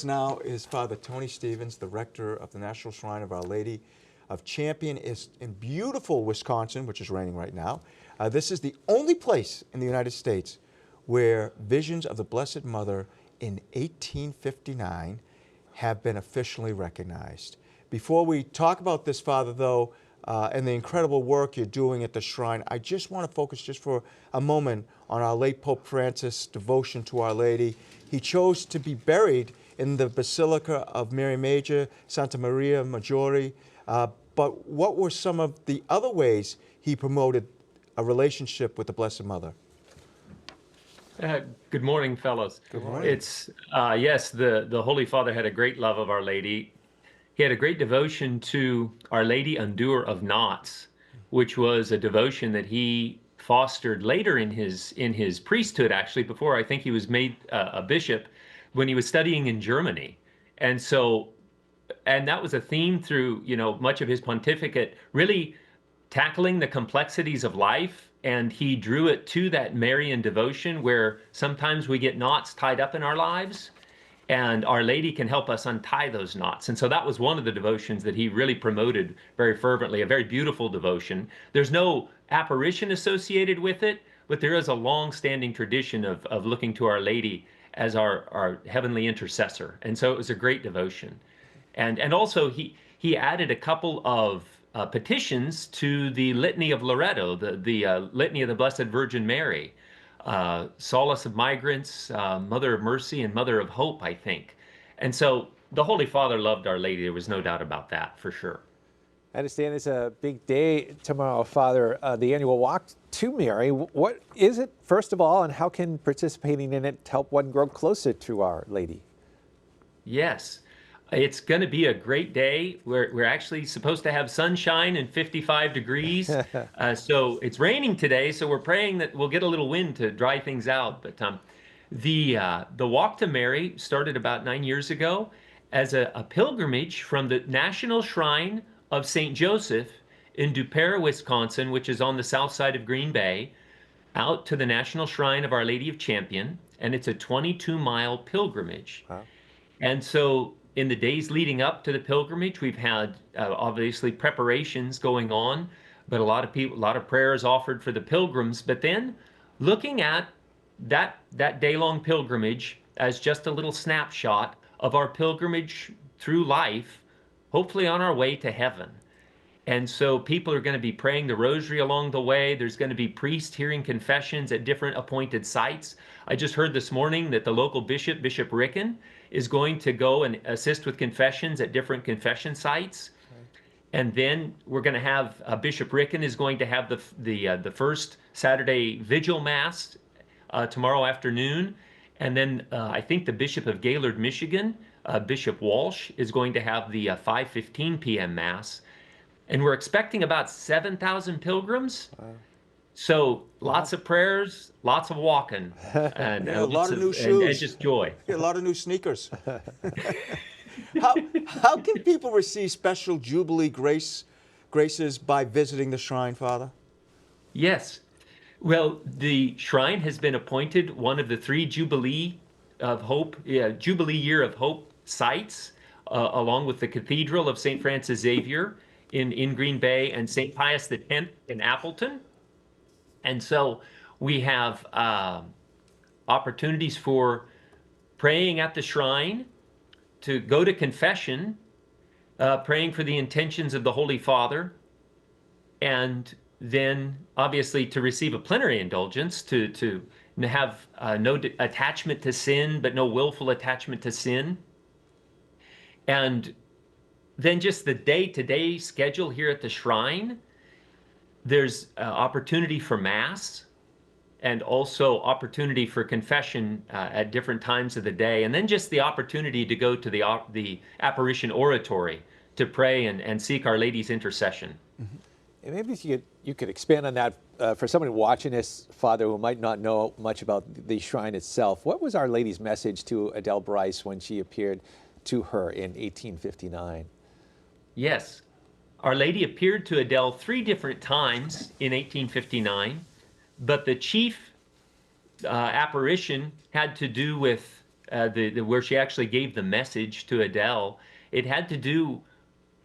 Now is Father Tony Stevens, the rector of the National Shrine of Our Lady of Champion is in beautiful Wisconsin, which is raining right now. This is the only place in the United States where visions of the Blessed Mother in 1859 have been officially recognized. Before we talk about this, Father, though, and the incredible work you're doing at the shrine, I just want to focus just for a moment on our late Pope Francis' devotion to Our Lady. He chose to be buried in the Basilica of Mary Major, Santa Maria Maggiore. But what were some of the other ways he promoted a relationship with the Blessed Mother? Good morning, fellows. Good morning. It's, yes, the Holy Father had a great love of Our Lady. He had a great devotion to Our Lady Undoer of Knots, which was a devotion that he fostered later in his priesthood, actually, before I think he was made a bishop, when he was studying in Germany. And so, and that was a theme through, much of his pontificate, really tackling the complexities of life. And he drew it to that Marian devotion where sometimes we get knots tied up in our lives, and Our Lady can help us untie those knots. And so that was one of the devotions that he really promoted very fervently, a very beautiful devotion. There's no apparition associated with it, but there is a long-standing tradition of looking to Our Lady as our heavenly intercessor. And so it was a great devotion. And also he added a couple of petitions to the Litany of Loreto, the Litany of the Blessed Virgin Mary. Solace of Migrants, Mother of Mercy, and Mother of Hope, I think. And so the Holy Father loved Our Lady. There was no doubt about that, for sure. I understand it's a big day tomorrow, Father, the annual Walk to Mary. What is it, first of all, and how can participating in it help one grow closer to Our Lady? Yes. It's going to be a great day. We're actually supposed to have sunshine and 55 degrees. So it's raining today, so we're praying that we'll get a little wind to dry things out. But the Walk to Mary started about 9 years ago as a pilgrimage from the National Shrine of St. Joseph in Dupera, Wisconsin, which is on the south side of Green Bay, out to the National Shrine of Our Lady of Champion. And it's a 22-mile pilgrimage. Wow. And so in the days leading up to the pilgrimage, we've had obviously preparations going on, but a lot of prayers offered for the pilgrims. But then looking at that day-long pilgrimage as just a little snapshot of our pilgrimage through life, hopefully on our way to heaven. And so people are going to be praying the rosary along the way. There's going to be priests hearing confessions at different appointed sites. I just heard this morning that the local bishop, Bishop Ricken, is going to go and assist with confessions at different confession sites. Okay. And then we're going to have Bishop Ricken is going to have the first Saturday Vigil Mass tomorrow afternoon. And then I think the Bishop of Gaylord, Michigan, Bishop Walsh, is going to have the 5:15 p.m. Mass. And we're expecting about 7,000 pilgrims. Wow. So lots of prayers, lots of walking, and a lot of new shoes, and just joy. A lot of new sneakers. How can people receive special Jubilee graces by visiting the shrine, Father? Yes. Well, the shrine has been appointed one of the 3 Jubilee Year of Hope sites, along with the Cathedral of St. Francis Xavier in Green Bay and St. Pius X in Appleton. And so we have opportunities for praying at the shrine, to go to confession, praying for the intentions of the Holy Father, and then obviously to receive a plenary indulgence, to have no attachment to sin, but no willful attachment to sin. And then just the day-to-day schedule here at the shrine. There's opportunity for Mass and also opportunity for confession at different times of the day. And then just the opportunity to go to the Apparition Oratory to pray and seek Our Lady's intercession. Mm-hmm. And maybe you could expand on that for someone watching this, Father, who might not know much about the shrine itself. What was Our Lady's message to Adele Brise when she appeared to her in 1859? Yes. Our Lady appeared to Adele 3 different times in 1859, but the chief apparition had to do with where she actually gave the message to Adele, it had to do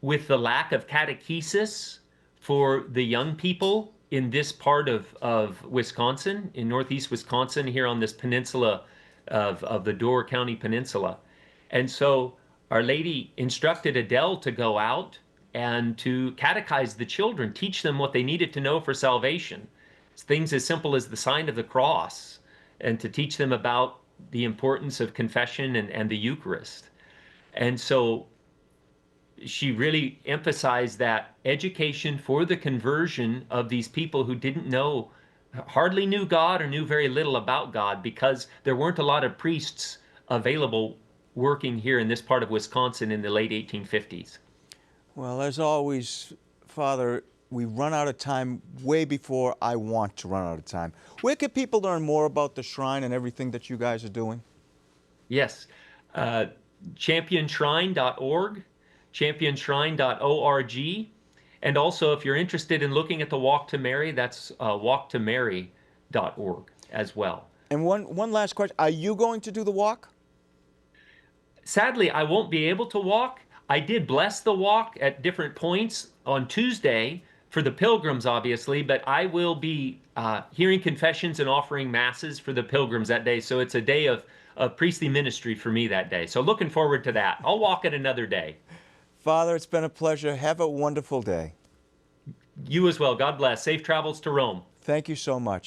with the lack of catechesis for the young people in this part of Wisconsin, in northeast Wisconsin, here on this peninsula of the Door County Peninsula. And so Our Lady instructed Adele to go out and to catechize the children, teach them what they needed to know for salvation. It's things as simple as the sign of the cross, and to teach them about the importance of confession and the Eucharist. And so she really emphasized that education for the conversion of these people who didn't know, hardly knew God or knew very little about God, because there weren't a lot of priests available working here in this part of Wisconsin in the late 1850s. Well, as always, Father, we run out of time way before I want to run out of time. Where can people learn more about the shrine and everything that you guys are doing? Yes, championshrine.org, championshrine.org. And also, if you're interested in looking at the Walk to Mary, that's walktomary.org as well. And one last question. Are you going to do the walk? Sadly, I won't be able to walk. I did bless the walk at different points on Tuesday for the pilgrims, obviously, but I will be hearing confessions and offering masses for the pilgrims that day. So it's a day of priestly ministry for me that day. So looking forward to that. I'll walk it another day. Father, it's been a pleasure. Have a wonderful day. You as well. God bless. Safe travels to Rome. Thank you so much.